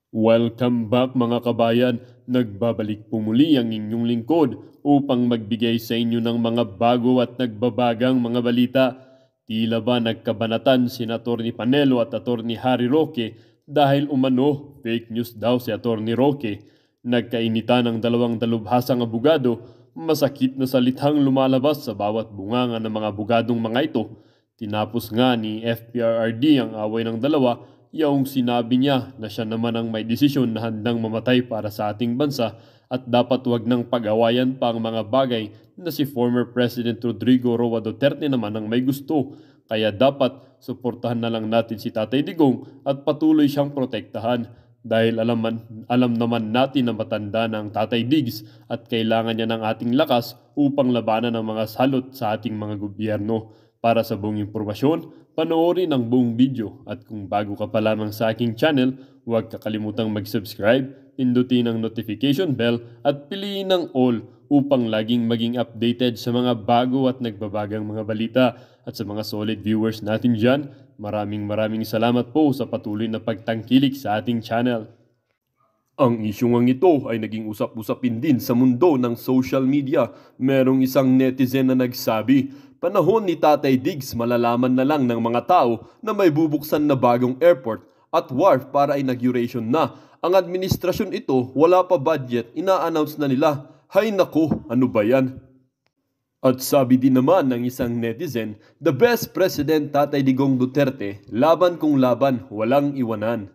Welcome back mga kabayan. Nagbabalik po muli ang inyong lingkod upang magbigay sa inyo ng mga bago at nagbabagang mga balita. Tila ba nagkabanatan si Atty. Panelo at Atty. Harry Roque dahil umano fake news daw si Atty. Roque. Nagkainitan ng dalawang dalubhasang abogado, masakit na salitang lumalabas sa bawat bunganga ng mga abogadong mga ito. Tinapos nga ni FPRRD ang away ng dalawa, yaong sinabi niya na siya naman ang may desisyon na handang mamatay para sa ating bansa at dapat wag nang pag-awayan pa ang mga bagay na si former President Rodrigo Roa Duterte naman ang may gusto. Kaya dapat suportahan na lang natin si Tatay Digong at patuloy siyang protektahan dahil alam naman natin na matanda na ang Tatay Digs at kailangan niya ng ating lakas upang labanan ang mga salot sa ating mga gobyerno. Para sa buong impormasyon, panoorin ang buong video at kung bago ka pa lamang sa aking channel, huwag kakalimutang mag-subscribe, pindutin ang notification bell at piliin ang all upang laging maging updated sa mga bago at nagbabagang mga balita. At sa mga solid viewers natin dyan, maraming salamat po sa patuloy na pagtangkilik sa ating channel. Ang isyung ito ay naging usap-usapin din sa mundo ng social media. Merong isang netizen na nagsabi, panahon ni Tatay Diggs malalaman na lang ng mga tao na may bubuksan na bagong airport at wharf para inauguration na. Ang administrasyon ito, wala pa budget, ina-announce na nila. Hay nako, ano ba yan? At sabi din naman ng isang netizen, the best president Tatay Digong Duterte, laban kung laban, walang iwanan.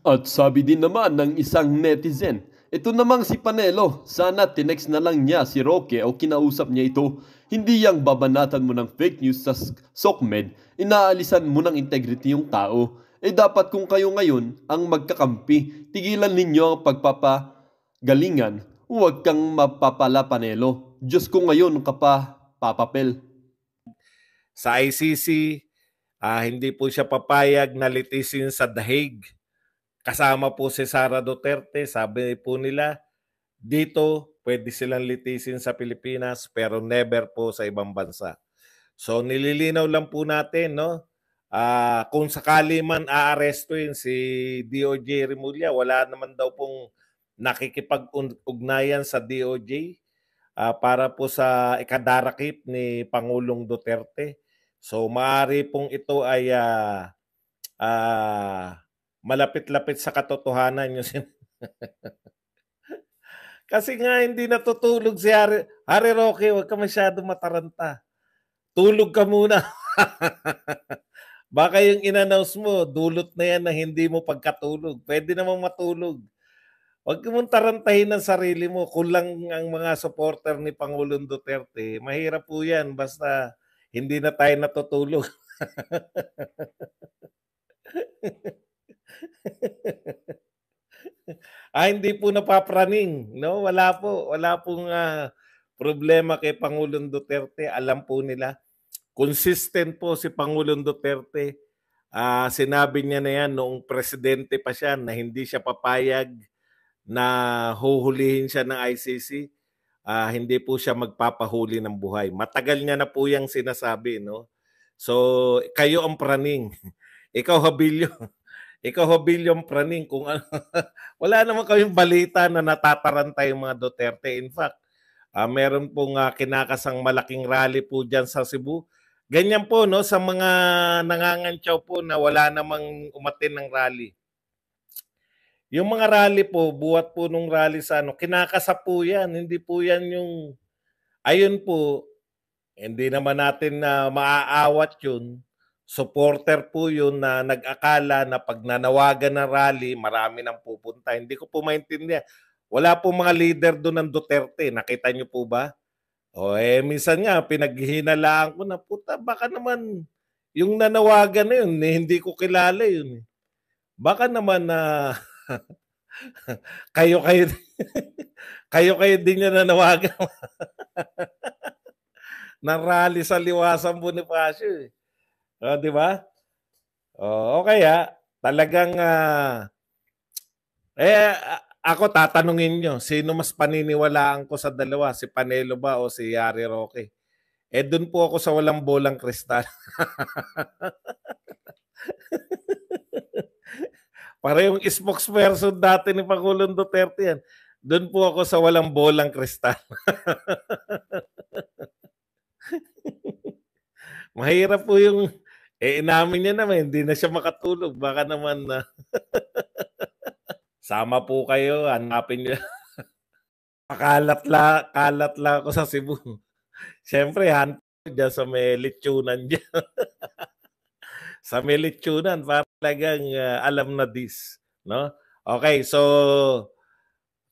At sabi din naman ng isang netizen, ito namang si Panelo, sana tinext na lang niya si Roque o kinausap niya ito. Hindi yang babanatan mo ng fake news sa SOCMED, inaalisan mo ng integrity yung tao. Dapat kung kayo ngayon ang magkakampi, tigilan ninyo ang pagpapagalingan. Huwag kang mapapala Panelo. Diyos ko ngayon ka pa papapel. Sa ICC, hindi po siya papayag na litisin sa The Hague. Kasama po si Sara Duterte, sabi po nila, dito pwede silang litisin sa Pilipinas pero never po sa ibang bansa. So nililinaw lang po natin, no? Kung sakali man aarestuin si DOJ Remulla, wala naman daw pong nakikipag-ugnayan sa DOJ para po sa ikadarakip ni Pangulong Duterte. So maaari pong ito ay malapit-lapit sa katotohanan yung kasi nga hindi natutulog si Harry Roque, huwag ka masyado mataranta. Tulog ka muna. Baka yung in-announce mo, dulot na yan na hindi mo pagkatulog. Pwede namang matulog. Huwag mong tarantahin ang sarili mo. Kulang ang mga supporter ni Pangulong Duterte. Mahirap po yan basta hindi na tayo natutulog. Hindi po napapraning, no? Wala po, wala pong problema kay Pangulong Duterte. Alam po nila. Consistent po si Pangulong Duterte. Sinabi niya na yan noong presidente pa siya na hindi siya papayag na huhulihin siya ng ICC. Hindi po siya magpapahuli ng buhay. Matagal niya na po yung sinasabi, no? So, kayo ang praning. Ikaw, Habilio. Ikaw, Habilio, ang praning. Kung ano, wala naman kayong balita na natataranta yung mga Duterte. In fact, meron pong kinakasang malaking rally po dyan sa Cebu. Ganyan po, no, sa mga nangangantyaw po na wala namang umatin ng rally. Yung mga rally po, buhat po nung rally sa kinakasap po yan. Hindi po yan yung, ayun po, hindi naman natin na maaawat yun. Supporter po yun na nag-akala na pag nanawagan ng rally, marami nang pupunta. Hindi ko po maintindihan. Wala po mga leader doon ng Duterte. Nakita niyo po ba? Minsan nga, pinaghihinalaan ko na, puta, baka naman yung nanawagan na yun, hindi ko kilala yun. Baka naman na kayo kayo din yung nanawagan ng rally sa Liwasang Bonifacio. Di ba? O kaya, talagang ako tatanungin nyo, sino mas paniniwalaan ko sa dalawa? Si Panelo ba o si Harry Roque? Doon po ako sa walang bolang kristal. Para yung spokesperson dati ni Pangulong Duterte yan. Doon po ako sa walang bolang kristal. Mahirap po yung, inamin niya naman, hindi na siya makatulog. Baka naman na, sama po kayo, hanapin niyo. Kalat la ako sa Cebu. Siyempre, hanap dyan sa may lechonan dyan. Sa may lechonan, para talagang alam na this. No? Okay, so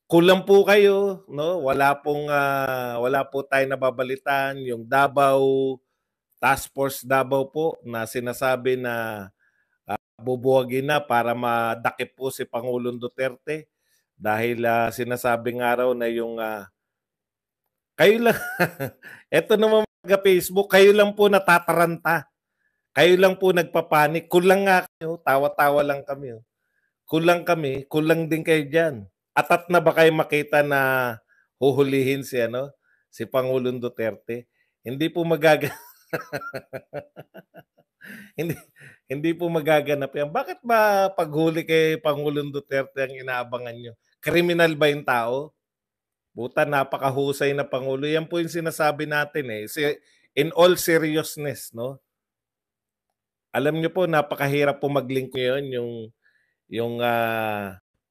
kulang po kayo, no? Wala po tayong nababalitan. Yung Davao Task Force Davao po na sinasabi na bubuwagin na para madakip po si Pangulong Duterte dahil sinasabing araw na yung kayo lang eto naman mga Facebook, kayo lang po natataranta. Kayo lang po nagpapanik. Kulang nga kayo, tawa-tawa lang kami. Oh. Kulang kami, kulang din kayo diyan. Atat na ba kayo makita na huhulihin si Pangulong Duterte? Hindi po hindi hindi po magaganap yan. Bakit ba paghuli kay Pangulong Duterte ang inaabangan nyo? Kriminal ba yung tao? Buta, napakahusay na Pangulo. Yan po yung sinasabi natin eh. In all seriousness, no? Alam nyo po, napakahirap po mag-link ngayon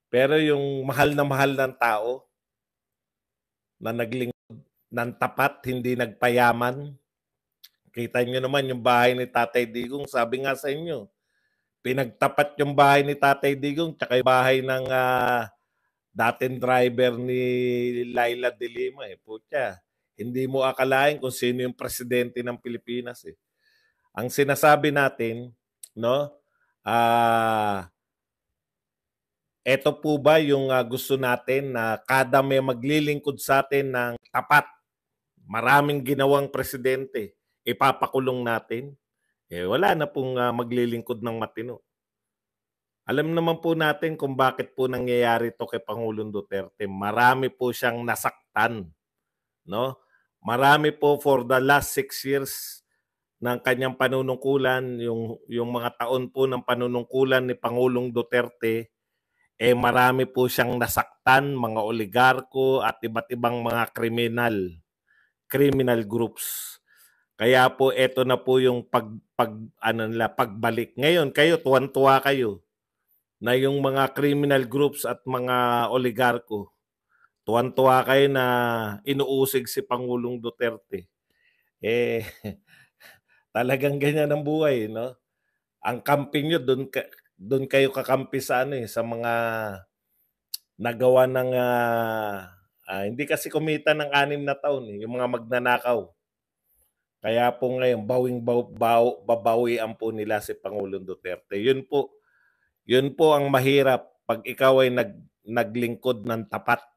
pero yung mahal ng tao na naglingkod ng tapat, hindi nagpayaman. Kita nyo naman yung bahay ni Tatay Digong, sabi nga sa inyo, pinagtapat yung bahay ni Tatay Digong tsaka yung bahay ng dating driver ni Laila de Lima. Putya, hindi mo akalain kung sino yung presidente ng Pilipinas. Ang sinasabi natin, no, eto po ba yung gusto natin na kada may maglilingkod sa atin ng tapat, maraming ginawang presidente, ipapakulong natin? Wala na pong maglilingkod ng matino. Alam naman po natin kung bakit po nangyayari to kay Pangulong Duterte. Marami po siyang nasaktan. No? Marami po for the last 6 years ng kanyang panunungkulan, yung mga taon po ng panunungkulan ni Pangulong Duterte, marami po siyang nasaktan, mga oligarko at iba't ibang mga criminal groups. Kaya po ito na po yung pagbalik. Ngayon kayo tuwan-tuwa kayo na yung mga criminal groups at mga oligarko, tuwan-tuwa kayo na inuusig si Pangulong Duterte. Talagang ganyan ang buhay, no? Ang kampi nyo, doon kayo kakampi sa sa mga nagawa ng hindi kasi kumita ng 6 na taon, yung mga magnanakaw. Kaya po ngayon, babawian po nila si Pangulong Duterte. Yun po ang mahirap pag ikaw ay naglingkod ng tapat.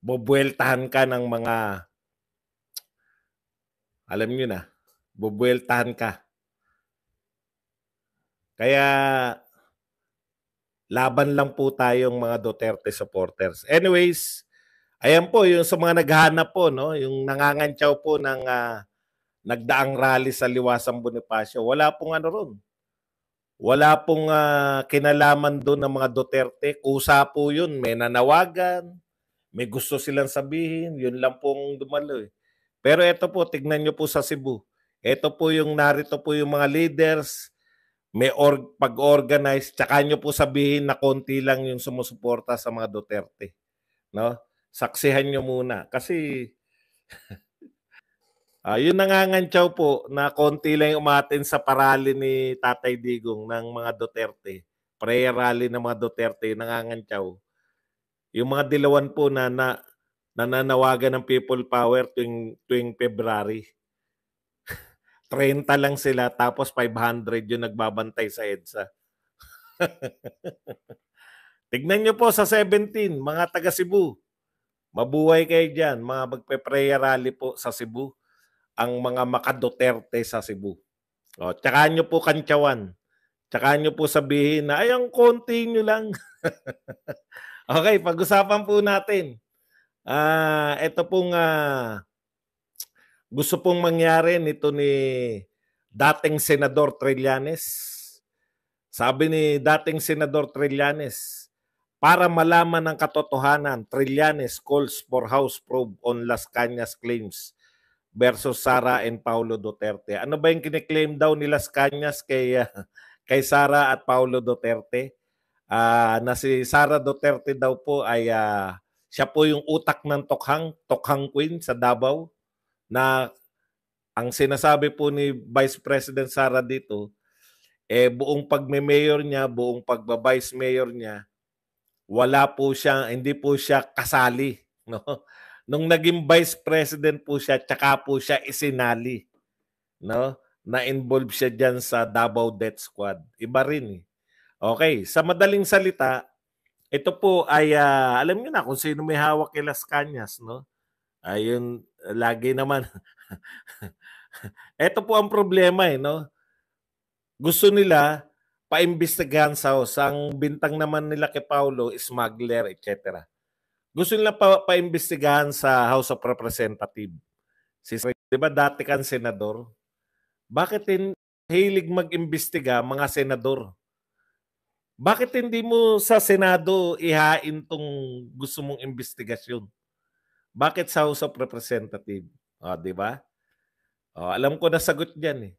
Bubueltahan ka ng mga, alam nyo na, bubueltahan ka. Kaya laban lang po tayong mga Duterte supporters. Anyways, ayan po yung sa mga naghahanap po, no, yung nangangantyaw po ng nagdaang rally sa Liwasang Bonifacio. Wala pong ron. Wala pong kinalaman doon ng mga Duterte. Kusa po yun. May nanawagan, may gusto silang sabihin. Yun lang pong dumalo. Pero ito po, tignan nyo po sa Cebu. Ito po yung narito po yung mga leaders, may pag-organize, tsaka nyo po sabihin na konti lang yung sumusuporta sa mga Duterte. No? Saksihan nyo muna. Kasi yun nangangantyaw po na konti lang yung umatin sa parali ni Tatay Digong ng mga Duterte. Prayer rally ng mga Duterte, nangangantyaw. Yung mga dilawan po na nananawagan ng people power tuwing February. 30 lang sila tapos 500 yung nagbabantay sa EDSA. Tignan nyo po sa 17, mga taga Cebu. Mabuhay kayo dyan, mga magpe-prayer rally po sa Cebu. Ang mga maka-Duterte sa Cebu. Tsaka nyo po kantyawan. Tsaka nyo po sabihin na, ay, ang konti nyo lang. Okay, pag-usapan po natin. Ito pong gusto pong mangyari nito ni dating Senador Trillanes. Sabi ni dating Senador Trillanes, para malaman ang katotohanan, Trillanes calls for House probe on Las Cañas claims versus Sara and Paulo Duterte. Ano ba yung kiniklaim daw ni Las Cañas kay Sara at Paulo Duterte? Na si Sara Duterte daw po ay siya po yung utak ng Tokhang Queen sa Davao, na ang sinasabi po ni Vice President Sara dito, buong pagme-mayor niya, buong pagba-vice mayor niya, hindi po siya kasali, no? Nung naging vice president po siya, tsaka po siya isinali, no? Na-involve siya diyan sa Davao Death Squad. Iba rin eh. Okay, sa madaling salita, ito po ay alam niyo na kung sino may hawak kay Las Cañas, no? Ayun, lagi naman. Ito po ang problema no? Gusto nila paimbestigahan sa House. Ang bintang naman nila kay Paulo, smuggler, etc. Gusto nila paimbestigahan sa House of Representatives. Di ba dati kang senador? Bakit hilig mag-imbestiga mga senador? Bakit hindi mo sa Senado ihain tong gusto mong investigasyon? Bakit sa House of Representatives? Di ba? Alam ko na sagot diyan eh.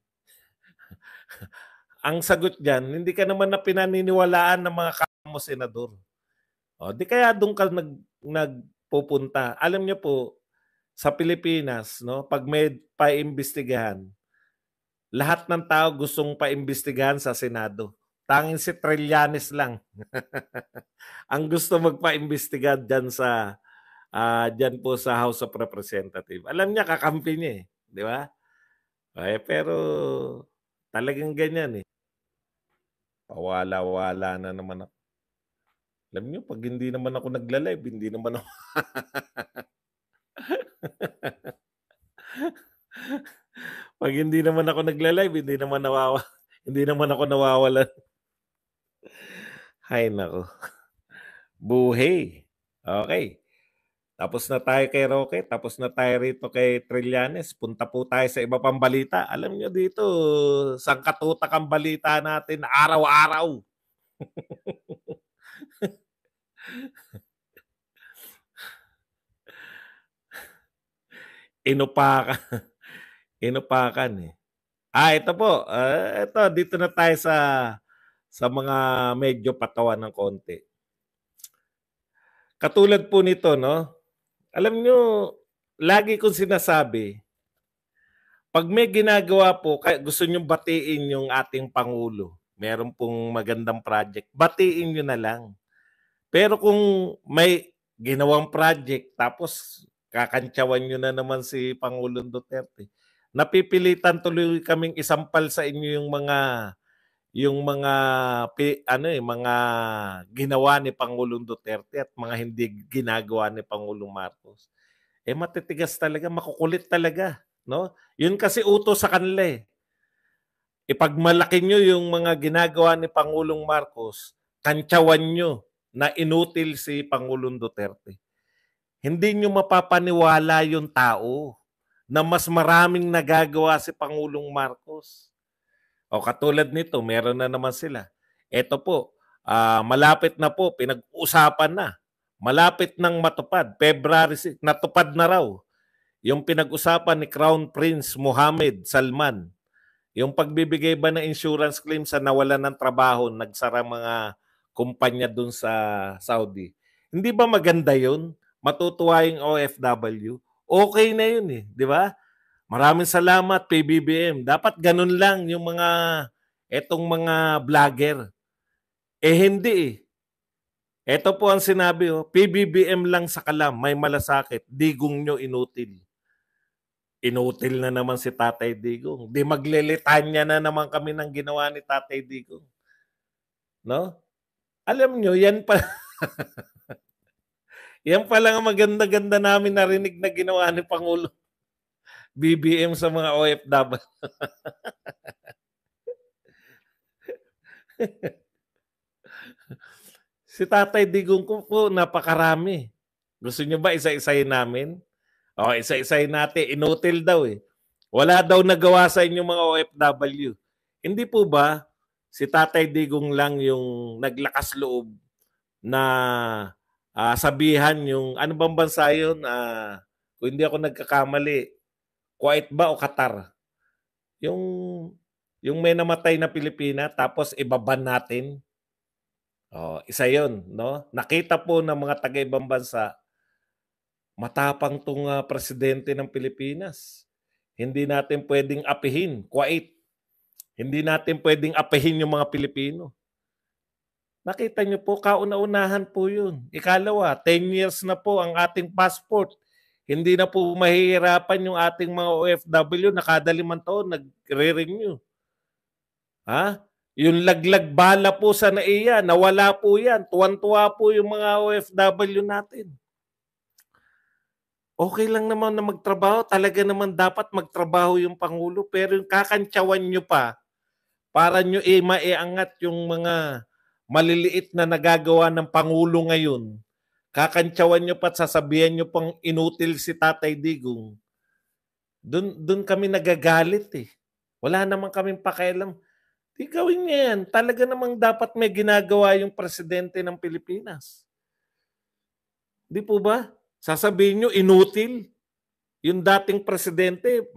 Ang sagot diyan, hindi ka naman na pinaniniwalaan ng mga kamo senador. Di kaya doon ka nagpupunta. Alam niyo po, sa Pilipinas, no, pag may paimbestigahan, lahat ng tao gustong paimbestigahan sa Senado. Tanging si Trillanes lang ang gusto magpaimbestiga diyan diyan po sa House of Representatives. Alam niya, kakampi niya eh. Di ba? Pero talagang ganyan eh. Pawala-wala na naman ako. Alam niyo, pag hindi naman ako nagla-live, hindi naman ako pag hindi naman ako nagla-live, hindi naman ako nawawalan. Hay nako. Buhay. Okay. Tapos na tayo kay Roque, tapos na tayo rito kay Trillanes. Punta po tayo sa iba pang balita. Alam nyo dito, sangkatutak ang balita natin araw-araw. Inupakan eh. Ito po. Dito na tayo sa mga medyo patawan ng konti. Katulad po nito, no? Alam nyo, lagi kong sinasabi, pag may ginagawa po, gusto nyo batiin yung ating Pangulo, meron pong magandang project, batiin nyo na lang. Pero kung may ginawang project, tapos kakantsawan nyo na naman si Pangulong Duterte, napipilitan tuloy kaming isampal sa inyo yung mga mga ginawa ni Pangulong Duterte at mga hindi ginagawa ni Pangulong Marcos. Matitigas talaga, makukulit talaga, no? Yun kasi utos sa kanila eh. Ipagmalaki nyo yung mga ginagawa ni Pangulong Marcos, kantsawan nyo na inutil si Pangulong Duterte. Hindi nyo mapapaniwala yung tao na mas maraming nagagawa si Pangulong Marcos. Katulad nito, meron na naman sila. Ito po, malapit na po, pinag-usapan na. Malapit nang matupad. February 6, natupad na raw. Yung pinag-usapan ni Crown Prince Mohammed Salman. Yung pagbibigay ba ng insurance claim sa nawalan ng trabaho, nagsara mga kumpanya dun sa Saudi. Hindi ba maganda yun? Matutuwa yung OFW. Okay na yun eh, di ba? Maraming salamat, PBBM. Dapat ganun lang yung etong mga vlogger. Hindi eh. Ito po ang sinabi, PBBM lang sa kalam, may malasakit, digong nyo inutil. Inutil na naman si Tatay Digong. Di maglilitanya na naman kami ng ginawa ni Tatay Digong. No? Alam nyo, yan pa yan pa lang ang maganda-ganda namin narinig na ginawa ni Pangulo BBM sa mga OFW. Si Tatay Digong po, napakarami. Gusto nyo ba isa-isahin namin? Isa-isahin natin. Inutil daw eh. Wala daw nagawa sa inyong mga OFW. Hindi po ba Si Tatay Digong lang yung naglakas loob na sabihan yung, ano bang bansa yun? Kung hindi ako nagkakamali, Kuwait ba o Qatar? Yung, yung may namatay na Pilipina tapos ibaban natin. Isa yun, no? Nakita po ng mga taga-ibang bansa, matapang tong presidente ng Pilipinas. Hindi natin pwedeng apihin, Kuwait. Hindi natin pwedeng apihin yung mga Pilipino. Nakita niyo po, kauna-unahan po yun. Ikalawa, 10 years na po ang ating passport. Hindi na po mahihirapan yung ating mga OFW na kada 5 taon nagre-renew. Yung laglag bala po sa NAIA, nawala po yan. Tuwan-tuwa po yung mga OFW natin. Okay lang naman na magtrabaho. Talaga naman dapat magtrabaho yung Pangulo. Pero yung kakantsawan nyo pa, para nyo maiangat yung mga maliliit na nagagawa ng Pangulo ngayon, kakantsawan nyo pa at sasabihan nyo pang inutil si Tatay Digong. Doon kami nagagalit eh. Wala naman kaming pakialam. Di gawin niya yan. Talaga namang dapat may ginagawa yung presidente ng Pilipinas. Di po ba? Sasabihin nyo, inutil. Yung dating presidente,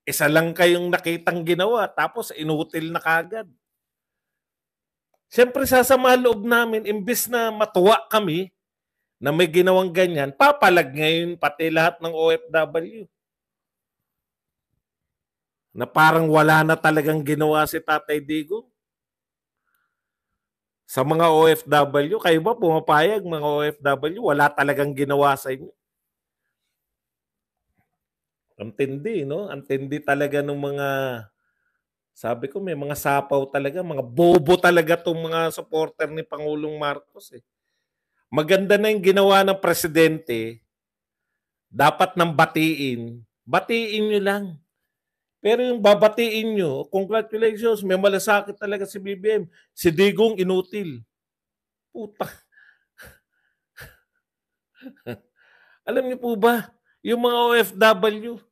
isa lang kayong nakitang ginawa, tapos inutil na kagad. Siyempre, sasama loob namin, imbis na matuwa kami na may ginawang ganyan, papalag ngayon pati lahat ng OFW. Na parang wala na talagang ginawa si Tatay Digong. Sa mga OFW, kayo ba pumapayag mga OFW? Wala talagang ginawa sa inyo. Antindi, no? Antindi talaga ng mga, sabi ko may mga sapaw talaga, mga bobo talaga itong mga supporter ni Pangulong Marcos eh. Maganda na yung ginawa ng presidente, dapat nang batiin nyo lang. Pero yung babatiin nyo, congratulations, may malasakit talaga si BBM. Si Digong inutil. Puta. Alam niyo po ba, yung mga OFW,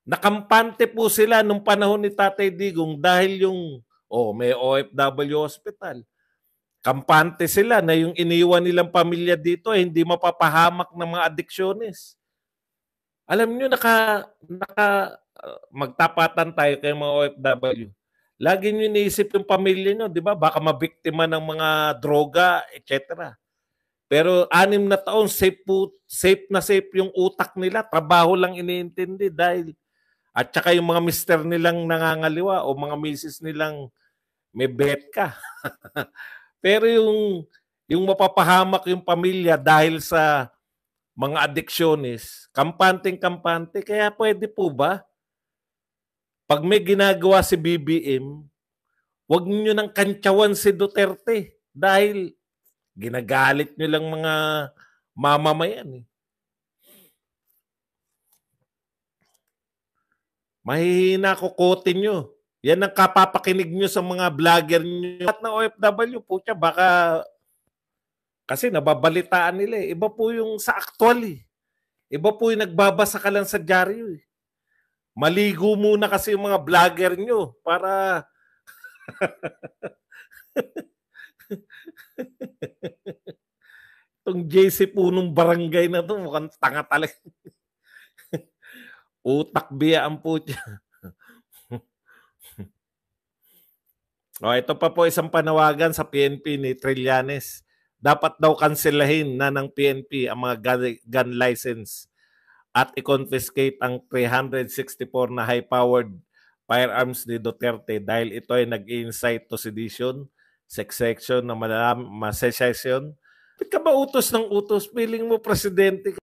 nakampante po sila nung panahon ni Tatay Digong dahil yung, may OFW hospital. Kampante sila na yung iniwan nilang pamilya dito hindi mapapahamak ng mga adiksyones. Alam niyo, magtapatan tayo kay mga OFW. Lagi niyo iniisip yung pamilya niyo, di ba? Baka mabiktima ng mga droga, etc. Pero 6 na taon, safe na safe yung utak nila. Trabaho lang iniintindi dahil at saka yung mga mister nilang nangangaliwa o mga misis nilang may bet ka. Pero yung mapapahamak yung pamilya dahil sa mga adiksyones, kampanteng-kampante. Kaya pwede po ba? Pag may ginagawa si BBM, wag niyo nang kantsawan si Duterte dahil ginagalit niyo lang mga mamamayan eh. Mahihina kukotin nyo. Yan ang kapapakinig nyo sa mga vlogger nyo. At ng OFW po siya, baka kasi nababalitaan nila eh. Iba po yung sa actual eh. Iba po yung nagbabasa ka lang sa dyaryo eh. Maligo muna kasi yung mga vlogger nyo para itong JC punong barangay na to, mukhang tanga talaga. Utak biyaan po siya. Ito pa po isang panawagan sa PNP ni Trillanes. Dapat daw kanselahin na ng PNP ang mga gun license at i-confiscate ang 364 na high-powered firearms ni Duterte dahil ito ay nag-incite to sedition, secession na secession. Ba't ka ba utos ng utos? Feeling mo presidente ka.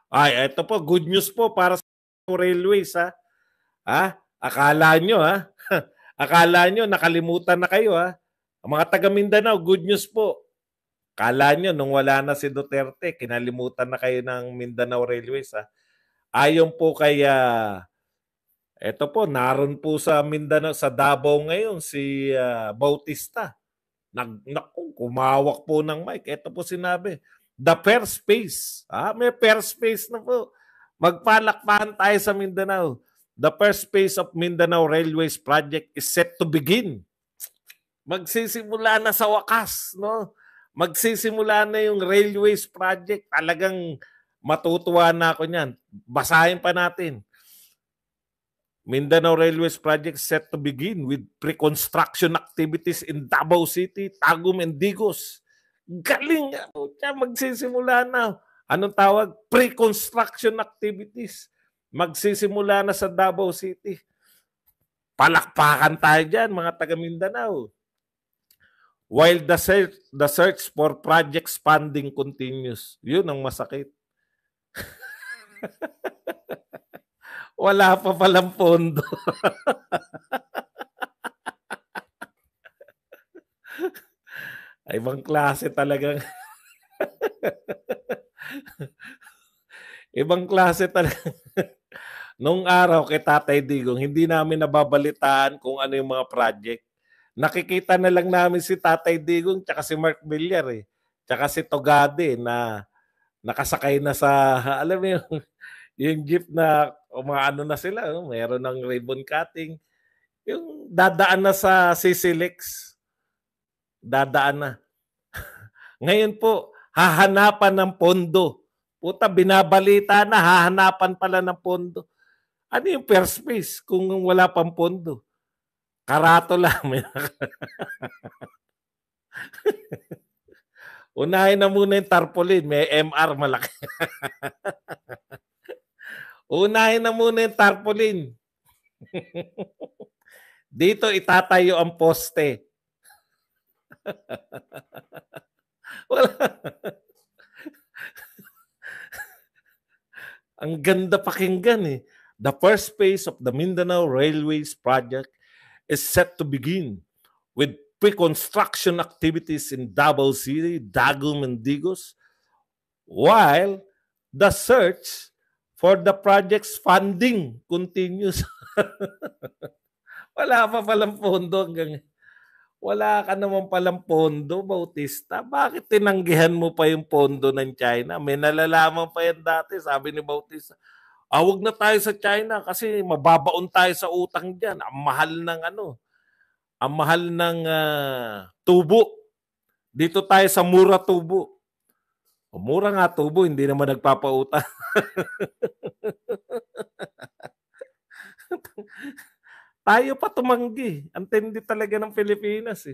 Ay, ito po, good news po para sa railways ha. Akala nyo akala nyo nakalimutan na kayo ha. Ang mga taga Mindanao, good news po. Akala nyo nung wala na si Duterte, kinalimutan na kayo ng Mindanao Railways ha. Ayon po kaya ito po, naroon po sa Mindanao, sa Davao ngayon si Bautista. Kumawak po ng mic. Ito po sinabi, the fair space. May fair space na po. Magpalakpakan tayo sa Mindanao. the first phase of Mindanao Railways project is set to begin. Magsisimula na sa wakas, no? Magsisimula na yung Railways project. Talagang matutuwa na ako niyan. Basahin pa natin. Mindanao Railways project set to begin with pre-construction activities in Davao City, Tagum, and Digos. Galing! Magsisimula na. Anong tawag? Pre-construction activities. Magsisimula na sa Davao City. Palakpakan tayo dyan, mga taga Mindanao. While the search for projects funding continues. Yun ang masakit. Wala pa palang pondo. Ibang klase talagang. Ibang klase talaga. Nung araw kay Tatay Digong, hindi namin nababalitaan kung ano yung mga project. Nakikita na lang namin si Tatay Digong tsaka si Mark Villar tsaka si Togade na nakasakay na sa, alam mo yung jeep na mga ano na sila, mayroon ng ribbon cutting. Yung dadaan na sa CCLEX. Dadaan na. Ngayon po, hahanapan ng pondo. Puta, binabalita na, hahanapan pala ng pondo. Ano yung first phase kung wala pang pondo? Karato lang. Unahin na muna yung tarpaulin. May MR malaki. Unahin na muna yung tarpaulin. Dito itatayo ang poste. Wala. Ang ganda pakinggan . The first phase of the Mindanao Railways project is set to begin with pre-construction activities in Davao City, Tagum, and Digos, while the search for the project's funding continues. Wala pa palang pondo hanggang. Wala ka naman palang pondo, Bautista. Bakit tinanggihan mo pa yung pondo ng China? May nalalaman pa yan dati, sabi ni Bautista. Huwag na tayo sa China kasi mababaon tayo sa utang dyan. Ang mahal ng ang mahal ng tubo. Dito tayo sa mura tubo. Mura nga tubo, hindi naman nagpapautang. Tayo pa tumanggi. Ang tindi talaga ng Pilipinas .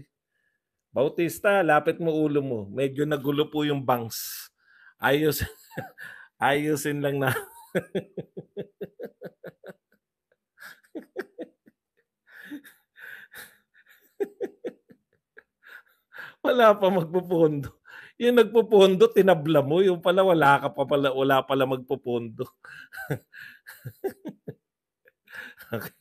Bautista, lapit mo ulo mo. Medyo nagulo po yung banks. Ayusin lang na. Wala pa magpupondo. Yung nagpupondo, tinabla mo. Yung pala, wala pala magpupondo. Okay.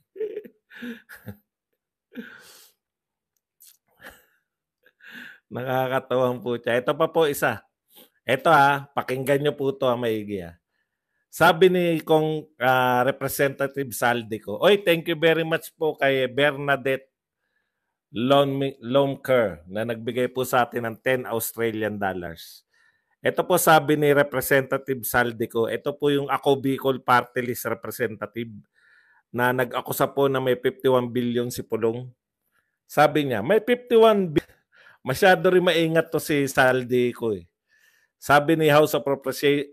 Nakakatawang po siya. Ito pa po isa. Ito pakinggan nyo po ito maigi . Sabi ni Kong Representative Saldico, oy, thank you very much po kay Bernadette Lomker na nagbigay po sa atin ng $10 Australian. Ito po sabi ni Representative Saldico, ito po yung Ako Bicol Party List Representative na nag-akusa po na may 51 billion si Pulong. Sabi niya, may 51 billion. Masyado rin maingat to si Saldico . Sabi ni House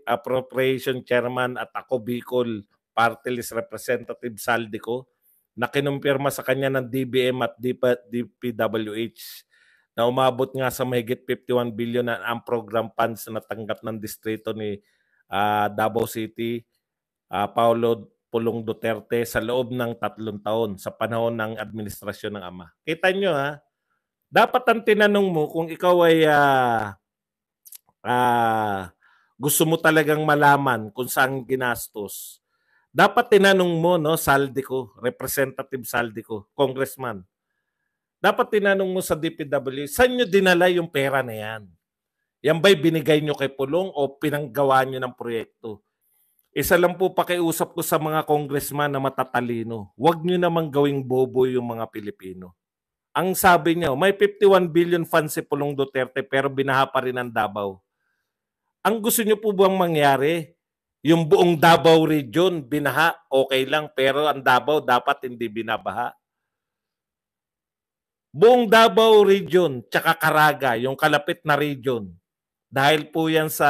Appropriation Chairman at Ako Bicol Party List Representative Saldico na kinumpirma sa kanya ng DBM at DPWH na umabot nga sa mahigit 51 billion ang program funds na natanggap ng distrito ni Davao City, Paulo Pulong Duterte sa loob ng 3 taon sa panahon ng administrasyon ng ama. Kita nyo dapat ang tinanong mo kung ikaw ay gusto mo talagang malaman kung saan ginastos. Dapat tinanong mo, Saldico, Representative Saldico, Congressman. Dapat tinanong mo sa DPWH, saan nyo dinala yung pera na yan? Yan ba'y binigay nyo kay Pulong o pinanggawa nyo ng proyekto? Isa lang po pakiusap ko sa mga congressman na matatalino. Huwag nyo namang gawing bobo yung mga Pilipino. Ang sabi niya, may 51 billion funds si Pulong Duterte pero binaha pa rin ang Davao. Ang gusto nyo po bang mangyari? Yung buong Davao Region, binaha, okay lang. Pero ang Davao dapat hindi binabaha. Buong Davao Region, tsaka Caraga, yung kalapit na region. Dahil po yan sa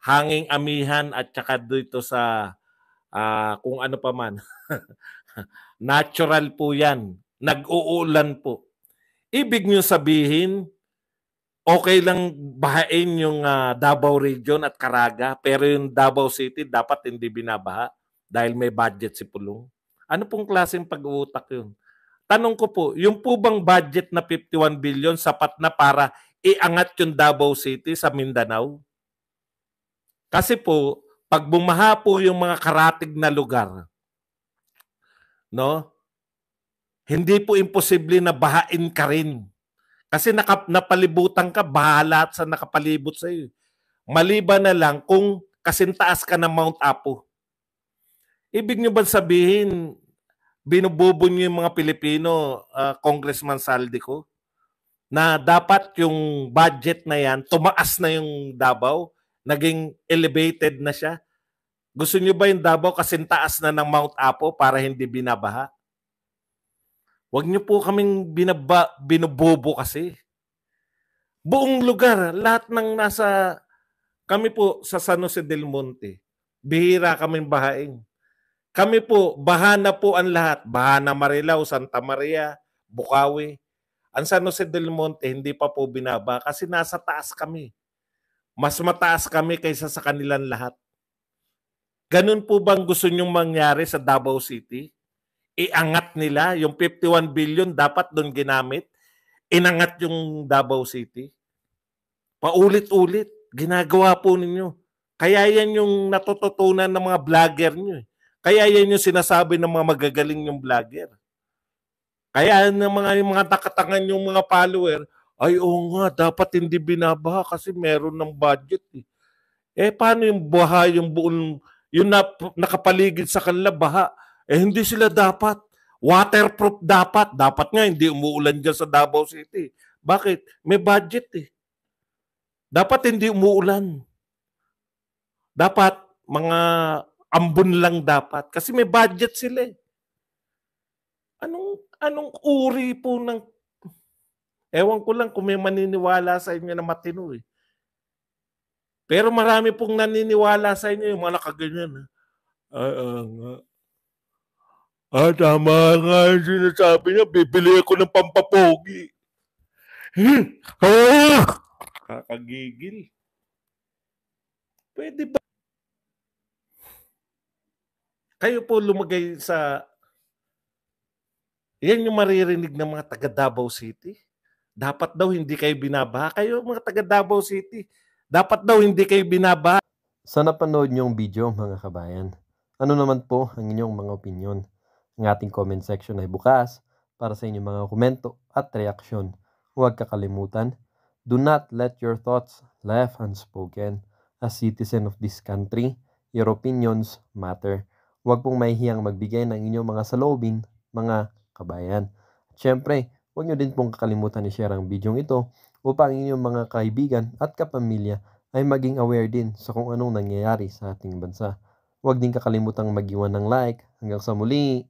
hanging amihan at tsaka dito sa kung ano pa man. Natural po yan. Nag-uulan po. Ibig nyo sabihin, okay lang bahain yung Davao Region at Caraga, pero yung Davao City dapat hindi binabaha dahil may budget si Pulong. Ano pong klaseng pag-uutak yun? Tanong ko po, yung po bang budget na 51 billion sapat na para iangat yung Davao City sa Mindanao? Kasi po, pag bumaha po yung mga karatig na lugar, no? Hindi po imposible na bahain ka rin. Kasi napalibutan ka, bahala sa nakapalibot sa iyo. Maliban na lang kung kasintaas ka ng Mount Apo. Ibig nyo ba sabihin, binubobo nyo yung mga Pilipino, Congressman Saldico, na dapat yung budget na yan, tumaas na yung Davao, naging elevated na siya. Gusto nyo ba yung Davao kasintaas na ng Mount Apo para hindi binabaha? Huwag nyo po kaming binubobo kasi. Buong lugar, lahat ng nasa, kami po sa San Jose del Monte, bihira kaming bahain. Kami po, baha na po ang lahat. Baha na Marilao, Santa Maria, Bukawi. Ang San Jose del Monte, hindi pa po binaba kasi nasa taas kami. Mas mataas kami kaysa sa kanilang lahat. Ganun po bang gusto nyong mangyari sa Davao City? Iangat nila, yung 51 billion dapat doon ginamit. Inangat yung Davao City. Paulit-ulit, ginagawa po ninyo. Kaya yan yung natututunan ng mga vlogger nyo. Kaya yan yung sinasabi ng mga magagaling yung vlogger. Kaya ng yung mga takatangan yung mga follower, ay oo nga, dapat hindi binabaha kasi meron ng budget. Paano yung baha, yung buong, yung nakapaligid sa kanila baha? Hindi sila dapat. Waterproof dapat. Dapat nga hindi umuulan dyan sa Davao City. Bakit? May budget Dapat hindi umuulan. Dapat mga ambon lang dapat. Kasi may budget sila Anong uri po ng... Ewan ko lang kung may maniniwala sa inyo na matino Pero marami pong naniniwala sa inyo yung mga nakaganyan. Nga. Tama nga yung sinasabi niya. Bibili ako ng pampapogi. Kakagigil. Pwede ba? Kayo po lumagay sa... Yan yung maririnig ng mga taga Davao City. Dapat daw hindi kayo binabaha. Kayo mga taga Davao City, dapat daw hindi kayo binabaha. Sa napanood niyong video mga kabayan, ano naman po ang inyong mga opinion? Ang ating comment section ay bukas para sa inyong mga komento at reaksyon. Huwag kakalimutan, do not let your thoughts left unspoken. As citizen of this country, your opinions matter. Huwag pong mahihiyang magbigay ng inyong mga saloobin, mga kabayan. At syempre, huwag nyo din pong kakalimutan i-share ang video ito upang inyong mga kaibigan at kapamilya ay maging aware din sa kung anong nangyayari sa ating bansa. Huwag din kakalimutang mag-iwan ng like. Hanggang sa muli!